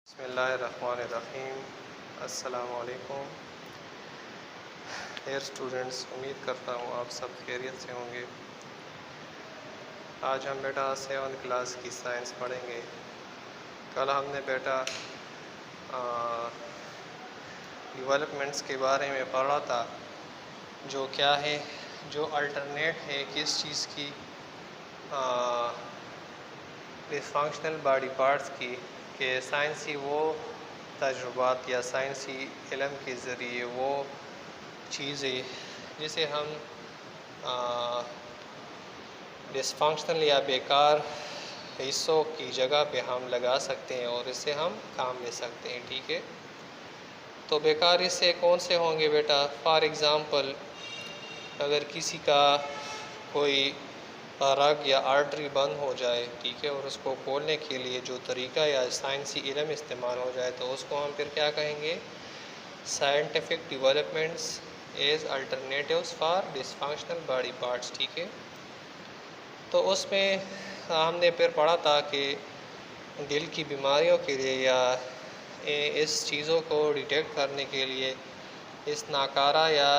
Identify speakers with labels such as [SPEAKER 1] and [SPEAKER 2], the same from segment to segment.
[SPEAKER 1] बिस्मिल्लाहिर्रहमानिर्रहीम। अस्सलामु अलैकुम। डियर स्टूडेंट्स, उम्मीद करता हूँ आप सब खैरियत से होंगे। आज हम बेटा 7th क्लास की साइंस पढ़ेंगे। कल हमने बेटा डेवलपमेंट्स के बारे में पढ़ा था, जो क्या है, जो अल्टरनेट है किस चीज़ की, डिसफंक्शनल बॉडी पार्ट्स की, कि साइंसी वो तजुर्बात या साइंसी इल्म के ज़रिए वो चीज़ें जिसे हम डिसफंक्शनल या बेकार हिस्सों की जगह पे हम लगा सकते हैं और इससे हम काम ले सकते हैं। ठीक है, तो बेकार हिस्से कौन से होंगे बेटा? फॉर एग्ज़ाम्पल, अगर किसी का कोई रग या आर्टरी बंद हो जाए, ठीक है, और उसको खोलने के लिए जो तरीका या साइंसी इल्म इस्तेमाल हो जाए, तो उसको हम फिर क्या कहेंगे? Scientific developments as alternatives for dysfunctional body parts. ठीक है, तो उसमें हमने फिर पढ़ा था कि दिल की बीमारियों के लिए या इस चीज़ों को डिटेक्ट करने के लिए, इस नाकारा या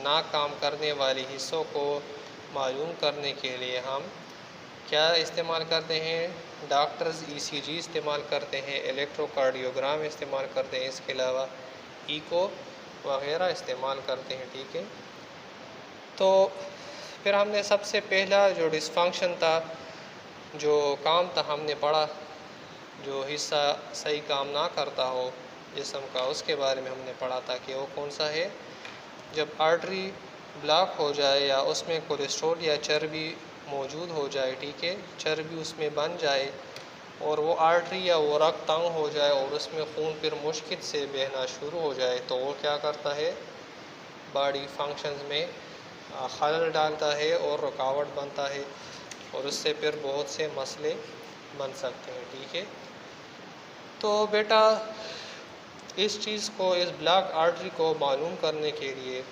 [SPEAKER 1] ना काम करने वाली हिस्सों को मालूम करने के लिए हम क्या इस्तेमाल करते हैं? डॉक्टर्स ईसीजी इस्तेमाल करते हैं, इलेक्ट्रोकार्डियोग्राम इस्तेमाल करते हैं, इसके अलावा ईको वगैरह इस्तेमाल करते हैं। ठीक है, तो फिर हमने सबसे पहला जो डिसफंक्शन था, जो काम था, हमने पढ़ा, जो हिस्सा सही काम ना करता हो जिस्म का, उसके बारे में हमने पढ़ा था कि वो कौन सा है। जब आर्टरी ब्लॉक हो जाए या उसमें कोलेस्ट्रॉल या चर्बी मौजूद हो जाए, ठीक है, चर्बी उसमें बन जाए और वो आर्टरी या वो रग तंग हो जाए और उसमें खून फिर मुश्किल से बहना शुरू हो जाए, तो वो क्या करता है? बॉडी फंक्शंस में खलल डालता है और रुकावट बनता है और उससे फिर बहुत से मसले बन सकते हैं। ठीक है, तो बेटा इस चीज़ को, इस ब्लॉक आर्टरी को मालूम करने के लिए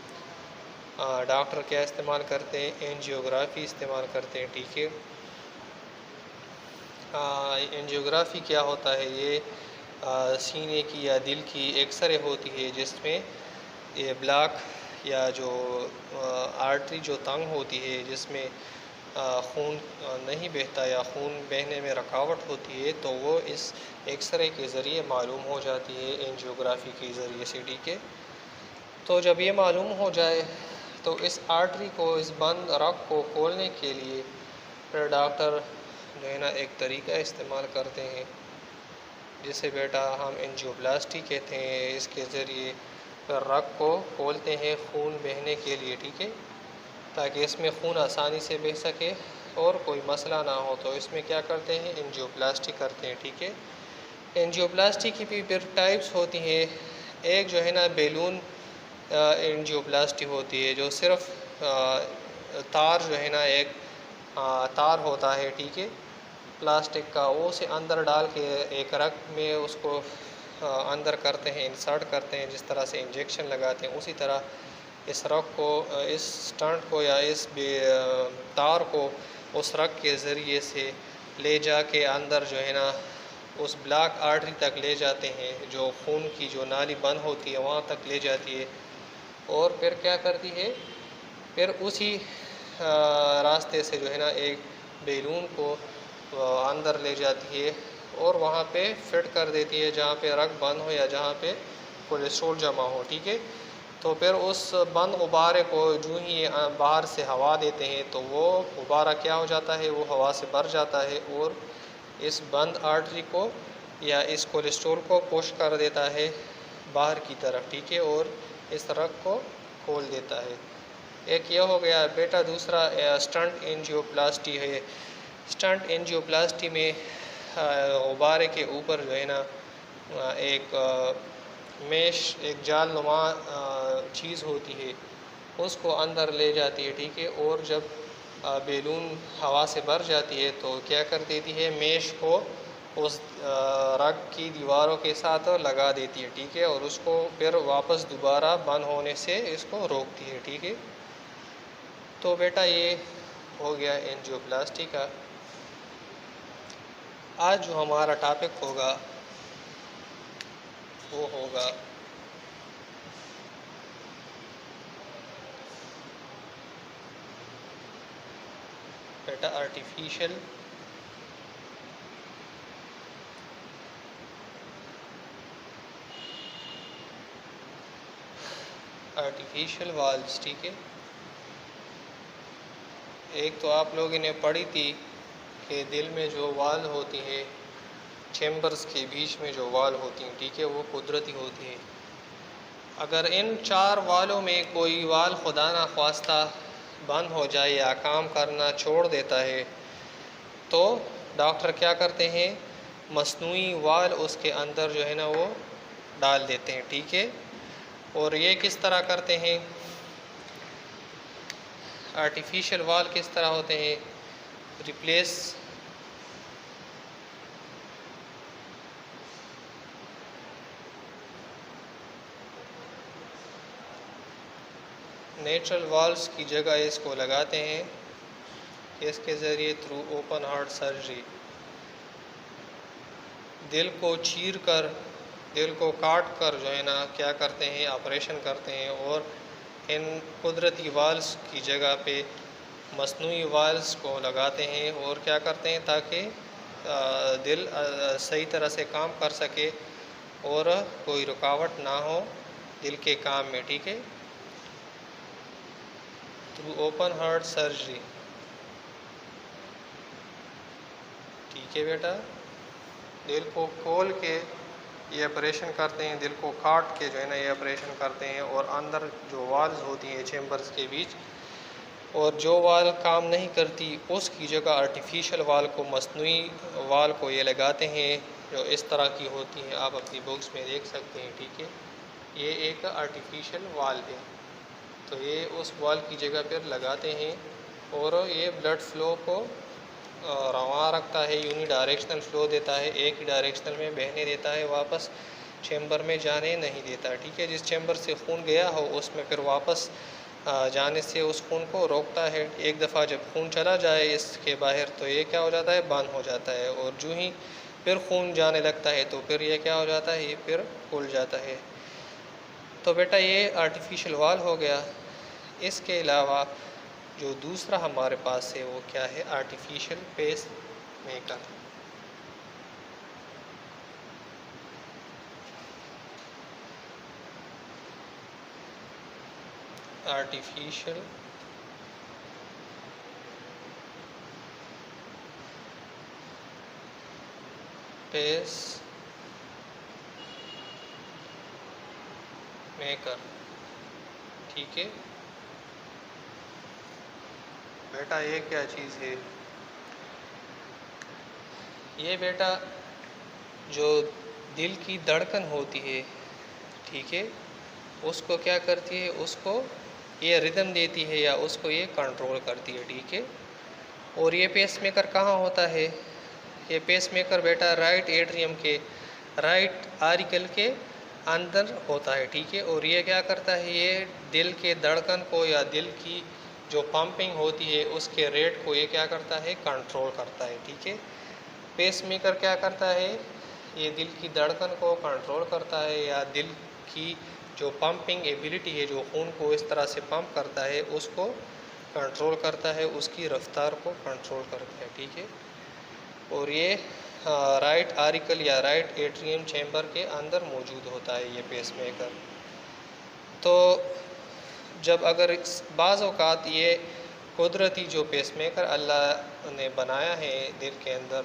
[SPEAKER 1] डॉक्टर क्या इस्तेमाल करते हैं? एंजियोग्राफी इस्तेमाल करते हैं। ठीक है, एंजियोग्राफी क्या होता है? ये सीने की या दिल की एक्सरे होती है, जिसमें ये ब्लॉक या जो आर्टरी जो तंग होती है, जिसमें खून नहीं बहता या खून बहने में रुकावट होती है, तो वो इस एक्सरे के ज़रिए मालूम हो जाती है, एंजियोग्राफी के ज़रिए से। ठीक है, तो जब ये मालूम हो जाए, तो इस आर्टरी को, इस बंद रग को खोलने के लिए फिर डॉक्टर जो है ना एक तरीका इस्तेमाल करते हैं, जिसे बेटा हम एंजियोप्लास्टी कहते हैं। इसके ज़रिए फिर रग को खोलते हैं खून बहने के लिए। ठीक है, ताकि इसमें खून आसानी से बह सके और कोई मसला ना हो, तो इसमें क्या करते हैं? एंजियोप्लास्टी करते हैं। ठीक है, एंजियोप्लास्टी की भी फिर टाइप्स होती हैं। एक जो है ना बेलून एंजियोप्लास्टी होती है, जो सिर्फ तार जो है ना एक तार होता है, ठीक है, प्लास्टिक का, वो से अंदर डाल के एक रग में उसको अंदर करते हैं, इंसर्ट करते हैं, जिस तरह से इंजेक्शन लगाते हैं, उसी तरह इस रग को, इस स्टंट को या इस तार को उस रग के ज़रिए से ले जाके अंदर जो है ना उस ब्लॉक आर्टरी तक ले जाते हैं, जो खून की जो नाली बंद होती है वहाँ तक ले जाती है, और फिर क्या करती है? फिर उसी रास्ते से जो है ना एक बैलून को अंदर ले जाती है और वहाँ पे फिट कर देती है, जहाँ पे रग बंद हो या जहाँ पे कोलेस्ट्रॉल जमा हो। ठीक है, तो फिर उस बंद गुब्बारे को जो ही बाहर से हवा देते हैं, तो वो गुब्बारा क्या हो जाता है? वो हवा से भर जाता है और इस बंद आर्टरी को या इस कोलेस्ट्रॉल को पुश कर देता है बाहर की तरफ। ठीक है, और इस रग को खोल देता है। एक ये हो गया बेटा। दूसरा स्टंट एंजियोप्लास्टी है। स्टंट एंजियोप्लास्टी में गुब्बारे के ऊपर जो है ना एक मेश, एक जाल नुमा चीज़ होती है, उसको अंदर ले जाती है। ठीक है, और जब बैलून हवा से भर जाती है, तो क्या कर देती है? मेश को उस रग की दीवारों के साथ लगा देती है। ठीक है, और उसको फिर वापस दोबारा बंद होने से इसको रोकती है। ठीक है, तो बेटा ये हो गया एंजियोप्लास्टी का। आज जो हमारा टॉपिक होगा वो होगा बेटा आर्टिफिशियल वाल्व्स। ठीक है, एक तो आप लोगों ने पढ़ी थी कि दिल में जो वाल होती है, चैम्बर्स के बीच में जो वाल होती हैं, ठीक है, वो कुदरती होती है। अगर इन 4 वालों में कोई वाल खुदा ना ख्वास्ता बंद हो जाए या काम करना छोड़ देता है तो डॉक्टर क्या करते हैं, मसनूई वाल उसके अंदर जो है ना वो डाल देते हैं। ठीक है, और ये किस तरह करते हैं, आर्टिफिशियल वाल किस तरह होते हैं, रिप्लेस नेचुरल वाल्व्स की जगह इसको लगाते हैं, इसके ज़रिए थ्रू ओपन हार्ट सर्जरी दिल को चीर कर, दिल को काट कर जो है ना क्या करते हैं, ऑपरेशन करते हैं और इन कुदरती वाल्व्स की जगह पे मसनूई वाल्व्स को लगाते हैं और क्या करते हैं ताकि दिल सही तरह से काम कर सके और कोई रुकावट ना हो दिल के काम में। ठीक है, थ्रू ओपन हार्ट सर्जरी। ठीक है बेटा, दिल को खोल के ये ऑपरेशन करते हैं, दिल को काट के जो है ना ये ऑपरेशन करते हैं और अंदर जो वाल्व्स होती हैं चैम्बर्स के बीच, और जो वाल काम नहीं करती उसकी जगह आर्टिफिशियल वाल को, मसनूई वाल को ये लगाते हैं जो इस तरह की होती हैं, आप अपनी बुक्स में देख सकते हैं। ठीक है, ये एक आर्टिफिशियल वाल है, तो ये उस वाल की जगह पर लगाते हैं और ये ब्लड फ्लो को रवा रखता है, यूनी डायरेक्शनल फ़्लो देता है, एक ही डायरेक्शनल में बहने देता है, वापस चैम्बर में जाने नहीं देता। ठीक है, जिस चैम्बर से खून गया हो उसमें फिर वापस जाने से उस खून को रोकता है। एक दफ़ा जब खून चला जाए इसके बाहर तो ये क्या हो जाता है, बंद हो जाता है, और जो ही फिर खून जाने लगता है तो फिर ये क्या हो जाता है, ये फिर खुल जाता है। तो बेटा ये आर्टिफिशियल वाल हो गया। इसके अलावा जो दूसरा हमारे पास है वो क्या है, artificial pace maker. Artificial pace maker. ठीक है बेटा, ये क्या चीज़ है, ये बेटा जो दिल की धड़कन होती है, ठीक है, उसको क्या करती है, उसको ये रिदम देती है या उसको ये कंट्रोल करती है। ठीक है, और ये पेस मेकर कहाँ होता है, ये पेस मेकर बेटा राइट एट्रियम के राइट आरिकल के अंदर होता है। ठीक है, और ये क्या करता है, ये दिल के धड़कन को या दिल की जो पंपिंग होती है उसके रेट को ये क्या करता है, कंट्रोल करता है। ठीक है, पेस मेकर क्या करता है, ये दिल की धड़कन को कंट्रोल करता है या दिल की जो पंपिंग एबिलिटी है, जो खून को इस तरह से पंप करता है उसको कंट्रोल करता है, उसकी रफ्तार को कंट्रोल करता है। ठीक है, और ये राइट आरिकल या राइट एट्रियम चैम्बर के अंदर मौजूद होता है ये पेस मेकर। तो जब अगर बाज़ औक़ात ये कुदरती जो पेस मेकर अल्लाह ने बनाया है दिल के अंदर,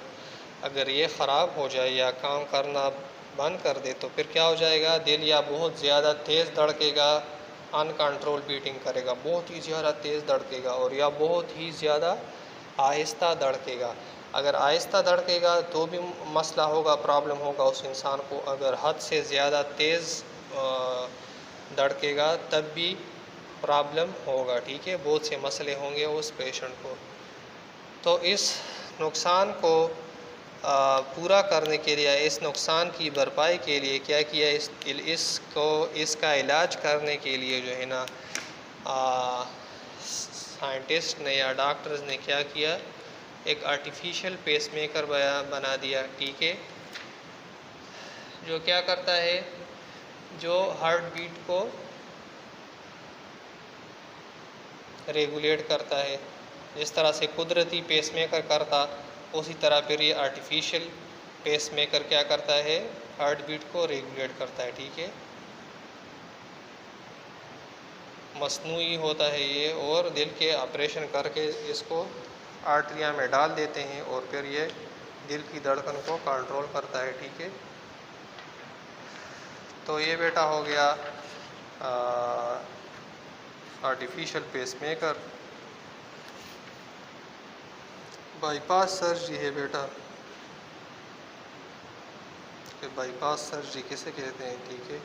[SPEAKER 1] अगर ये ख़राब हो जाए या काम करना बंद कर दे तो फिर क्या हो जाएगा, दिल या बहुत ज़्यादा तेज़ धड़केगा, अनकंट्रोल बीटिंग करेगा, बहुत ही ज़्यादा तेज़ धड़केगा, और या बहुत ही ज़्यादा आहिस्ता धड़केगा। अगर आहिस्ता धड़केगा तो भी मसला होगा, प्रॉब्लम होगा उस इंसान को। अगर हद से ज़्यादा तेज़ धड़केगा तब भी प्रॉब्लम होगा। ठीक है, बहुत से मसले होंगे उस पेशेंट को। तो इस नुकसान को पूरा करने के लिए, इस नुकसान की भरपाई के लिए क्या किया, इसका इलाज करने के लिए जो है ना साइंटिस्ट ने या डॉक्टर्स ने क्या किया, एक आर्टिफिशियल पेसमेकर बना दिया। ठीक है, जो क्या करता है, जो हार्ट बीट को रेगुलेट करता है। जिस तरह से कुदरती पेसमेकर करता, उसी तरह फिर ये आर्टिफिशियल पेसमेकर क्या करता है, हार्ट बीट को रेगुलेट करता है। ठीक है, मसनूई होता है ये, और दिल के ऑपरेशन करके इसको आर्टरिया में डाल देते हैं और फिर ये दिल की धड़कन को कंट्रोल करता है। ठीक है, तो ये बेटा हो गया आर्टिफिशियल पेसमेकर। बाईपास सर्जरी है बेटा, कि बाईपास सर्जरी किसे कहते हैं। ठीक है,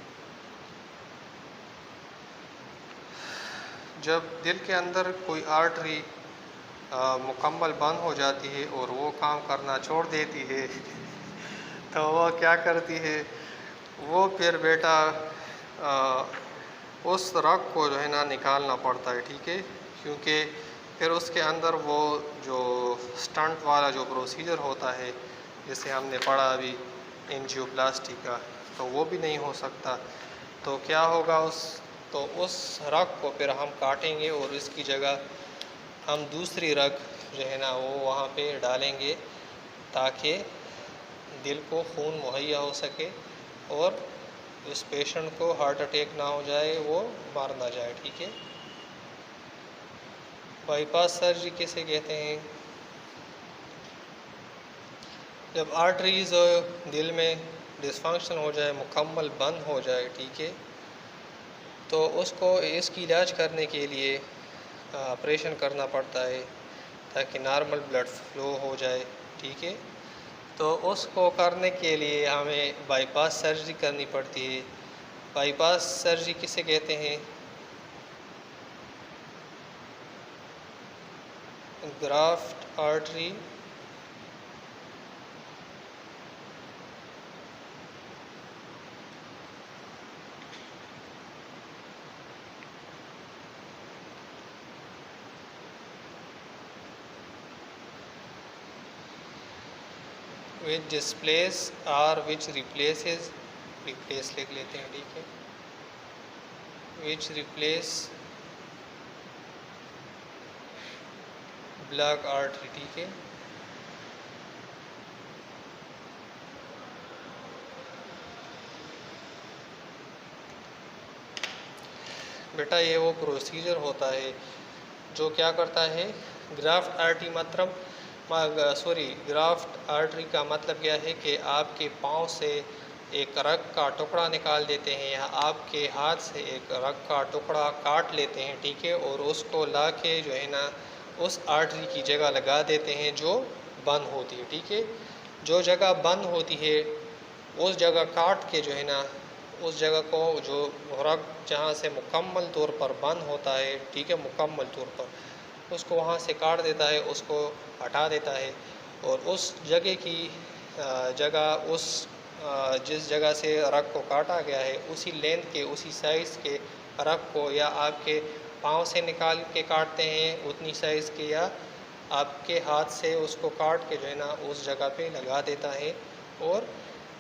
[SPEAKER 1] जब दिल के अंदर कोई आर्टरी मुकम्मल बंद हो जाती है और वो काम करना छोड़ देती है तो वो क्या करती है, वो फिर बेटा उस रग को जो है ना निकालना पड़ता है। ठीक है, क्योंकि फिर उसके अंदर वो जो स्टंट वाला जो प्रोसीजर होता है, जिसे हमने पढ़ा अभी एंजियोप्लास्टी का, तो वो भी नहीं हो सकता। तो क्या होगा, उस रग को फिर हम काटेंगे और इसकी जगह हम दूसरी रग जो है ना वो वहाँ पे डालेंगे, ताकि दिल को खून मुहैया हो सके और उस पेशेंट को हार्ट अटैक ना हो जाए, वो मार ना जाए। ठीक है, बाईपास सर्जरी किसे कहते हैं, जब आर्टरीज दिल में डिसफंक्शन हो जाए, मुकम्मल बंद हो जाए। ठीक है, तो उसको इसकी इलाज करने के लिए ऑपरेशन करना पड़ता है ताकि नॉर्मल ब्लड फ्लो हो जाए। ठीक है, तो उसको करने के लिए हमें बाईपास सर्जरी करनी पड़ती है। बाईपास सर्जरी किसे कहते हैं, ग्राफ्ट आर्टरी विच डिस्प्लेस और विच रिप्लेसेस, रिप्लेस लिख लेते हैं। ठीक है, विच रिप्लेस ब्लॉक आर्टरी। ठीक है, बेटा ये वो प्रोसीजर होता है जो क्या करता है, ग्राफ्ट आर्टरी मतलब ग्राफ्ट आर्टरी का मतलब क्या है कि आपके पाँव से एक रग का टुकड़ा निकाल देते हैं या आपके हाथ से एक रग का टुकड़ा काट लेते हैं। ठीक है, और उसको ला के जो है ना उस आर्टरी की जगह लगा देते हैं जो बंद होती है। ठीक है, जो जगह बंद होती है उस जगह काट के जो है ना उस जगह को, जो रग जहाँ से मुकम्मल तौर पर बंद होता है, ठीक है, मुकम्मल तौर पर उसको वहाँ से काट देता है, उसको हटा देता है, और उस जगह की जगह उस जिस जगह से रग को काटा गया है उसी लेंथ के, उसी साइज़ के रग को या आपके पाँव से निकाल के काटते हैं उतनी साइज़ के, या आपके हाथ से उसको काट के जो है ना उस जगह पे लगा देता है और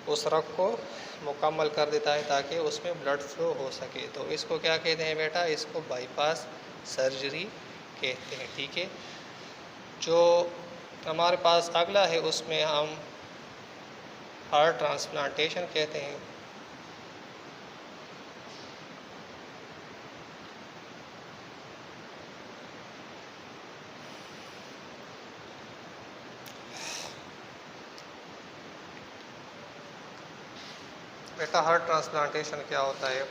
[SPEAKER 1] उस रग को मुकम्मल कर देता है ताकि उसमें ब्लड फ्लो हो सके। तो इसको क्या कहते हैं बेटा, इसको बाईपास सर्जरी कहते हैं। ठीक है, जो हमारे पास अगला है उसमें हम हार्ट ट्रांसप्लांटेशन कहते हैं। बेटा हार्ट ट्रांसप्लांटेशन क्या होता है,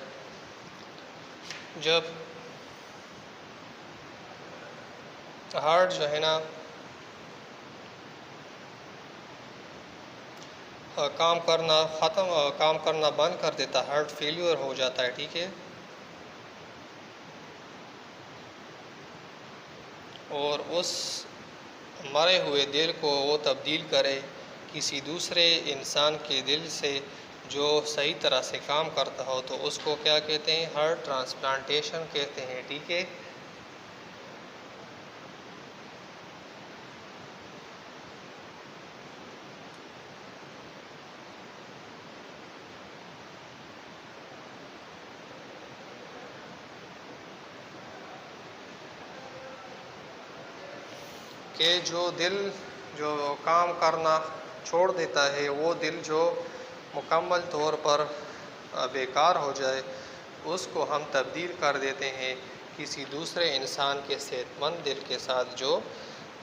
[SPEAKER 1] जब हार्ट जो है ना काम करना बंद कर देता, हार्ट फेल्यूर हो जाता है। ठीक है, और उस मरे हुए दिल को वो तब्दील करे किसी दूसरे इंसान के दिल से जो सही तरह से काम करता हो, तो उसको क्या कहते हैं, हार्ट ट्रांसप्लांटेशन कहते हैं। ठीक है, कि जो दिल जो काम करना छोड़ देता है, वो दिल जो मुकम्मल तौर पर बेकार हो जाए, उसको हम तब्दील कर देते हैं किसी दूसरे इंसान के सेहतमंद दिल के साथ, जो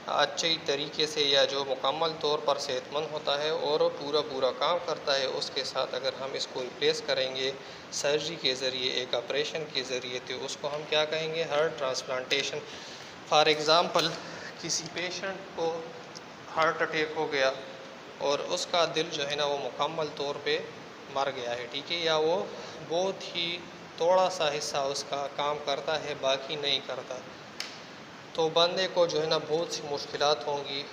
[SPEAKER 1] अच्छे तरीके से या जो मुकम्मल तौर पर सेहतमंद होता है और पूरा काम करता है, उसके साथ अगर हम इसको रिप्लेस करेंगे सर्जरी के ज़रिए, एक ऑपरेशन के ज़रिए, तो उसको हम क्या कहेंगे? Heart transplantation. फॉर एग्ज़ाम्पल, किसी पेशेंट को हार्ट अटैक हो गया और उसका दिल जो है ना वो मुकम्मल तौर पे मर गया है, ठीक है, या वो बहुत ही थोड़ा सा हिस्सा उसका काम करता है, बाकी नहीं करता, तो बंदे को जो है ना बहुत सी मुश्किलात होंगी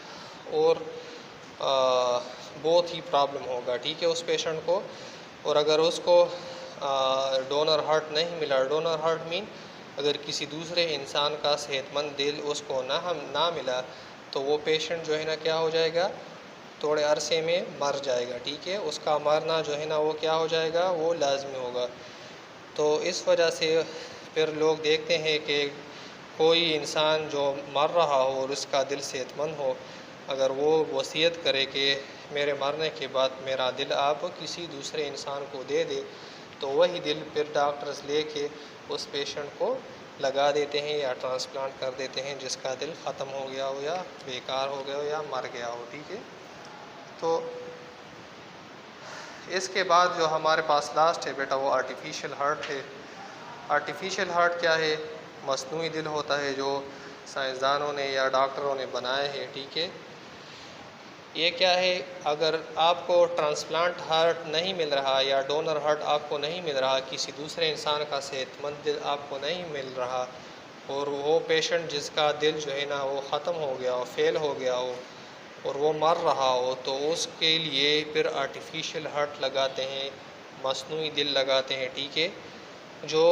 [SPEAKER 1] और बहुत ही प्रॉब्लम होगा, ठीक है, उस पेशेंट को। और अगर उसको डोनर हार्ट नहीं मिला, डोनर हार्ट मीन अगर किसी दूसरे इंसान का सेहतमंद दिल उसको ना मिला, तो वो पेशेंट जो है ना क्या हो जाएगा? थोड़े अरसे में मर जाएगा, ठीक है, उसका मरना जो है ना वो क्या हो जाएगा? वो लाजमी होगा। तो इस वजह से फिर लोग देखते हैं कि कोई इंसान जो मर रहा हो और उसका दिल सेहतमंद हो, अगर वो वसीयत करे कि मेरे मरने के बाद मेरा दिल आप किसी दूसरे इंसान को दे दे, तो वही दिल फिर डॉक्टर्स लेके उस पेशेंट को लगा देते हैं या ट्रांसप्लांट कर देते हैं, जिसका दिल ख़त्म हो गया हो या बेकार हो गया हो या मर गया हो, ठीक है। तो इसके बाद जो हमारे पास लास्ट है बेटा, वो आर्टिफिशियल हार्ट है। आर्टिफिशियल हार्ट क्या है? मसनूई दिल होता है जो साइंसदानों ने या डॉक्टरों ने बनाए हैं, ठीक है। ये क्या है? अगर आपको ट्रांसप्लांट हार्ट नहीं मिल रहा या डोनर हार्ट आपको नहीं मिल रहा, किसी दूसरे इंसान का सेहतमंद दिल आपको नहीं मिल रहा, और वो पेशेंट जिसका दिल जो है ना वो ख़त्म हो गया हो, फेल हो गया हो और वो मर रहा हो, तो उसके लिए फिर आर्टिफिशियल हार्ट लगाते हैं, मसनूई दिल लगाते हैं, ठीक है। जो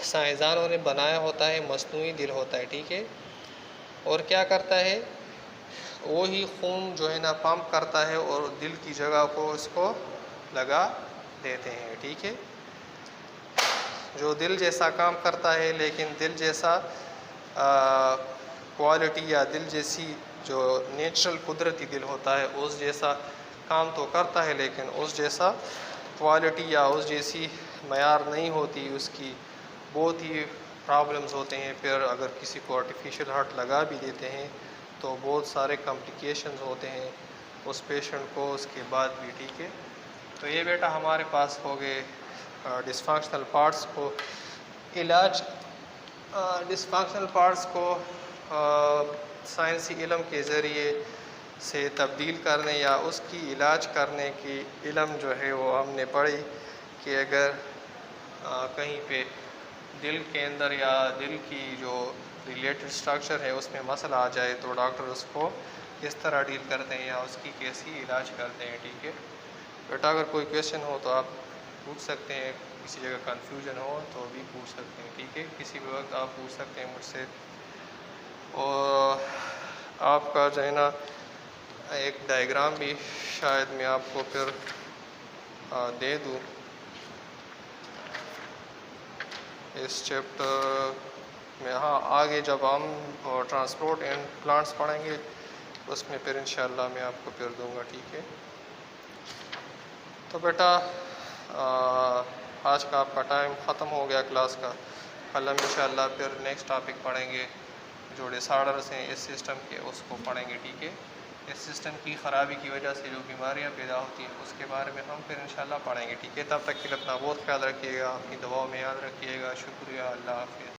[SPEAKER 1] साइंसदानों ने बनाया होता है मसनूई दिल होता है, ठीक है। और क्या करता है? वो ही खून जो है ना पंप करता है और दिल की जगह को इसको लगा देते हैं, ठीक है। जो दिल जैसा काम करता है, लेकिन दिल जैसा क्वालिटी या दिल जैसी जो नेचुरल कुदरती दिल होता है उस जैसा काम तो करता है, लेकिन उस जैसा क्वालिटी या उस जैसी मयार नहीं होती उसकी, बहुत ही प्रॉब्लम्स होते हैं। फिर अगर किसी को आर्टिफिशियल हार्ट लगा भी देते हैं तो बहुत सारे कॉम्प्लिकेशंस होते हैं उस पेशेंट को उसके बाद भी, ठीक है। तो ये बेटा हमारे पास हो गए डिस्फंक्शनल पार्ट्स को इलाज, डिस्फंक्शनल पार्ट्स को साइंसी इल्म के ज़रिए से तब्दील करने या उसकी इलाज करने की इल्म जो है वो हमने पढ़ी कि अगर कहीं पे दिल के अंदर या दिल की जो रिलेटेड स्ट्रक्चर है उसमें मसला आ जाए, तो डॉक्टर उसको किस तरह डील करते हैं या उसकी कैसी इलाज करते हैं, ठीक है। बेटा अगर कोई क्वेश्चन हो तो आप पूछ सकते हैं, किसी जगह कन्फ्यूजन हो तो भी पूछ सकते हैं, ठीक है, किसी भी वक्त आप पूछ सकते हैं मुझसे। और आपका जो है ना एक डायग्राम भी शायद मैं आपको फिर दे दूँ इस चैप्टर में। हाँ, आगे जब हम ट्रांसपोर्ट एंड प्लांट्स पढ़ेंगे उसमें फिर इंशाल्लाह मैं आपको फिर दूंगा, ठीक है। तो बेटा आज का आपका टाइम ख़त्म हो गया क्लास का। कल हम इंशाल्लाह फिर नेक्स्ट टॉपिक पढ़ेंगे जो डिसऑर्डर्स हैं इस सिस्टम के, उसको पढ़ेंगे, ठीक है। इस सिस्टम की ख़राबी की वजह से जो बीमारियां पैदा होती हैं उसके बारे में हम फिर इंशाल्लाह पढ़ेंगे, ठीक है। तब तक के लिए अपना बहुत ख्याल रखिएगा, अपनी दवाओं में याद रखिएगा। शुक्रिया, अल्लाह हाफ़िज़।